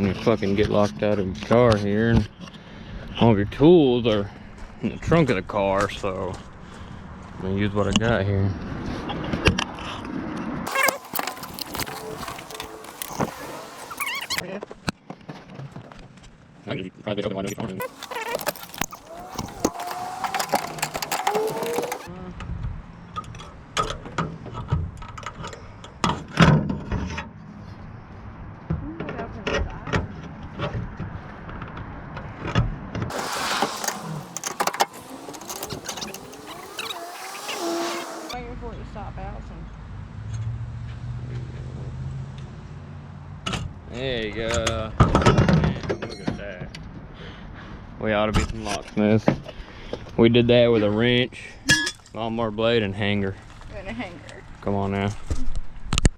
when you fucking get locked out of your car here, and all of your tools are in the trunk of the car, so I'm gonna use what I got here. Probably open window. Waiting for it to stop bouncing. There you go. Man, look at that. We ought to be some locksmiths. We did that with a wrench, lawnmower blade, and hanger. And a hanger. Come on now.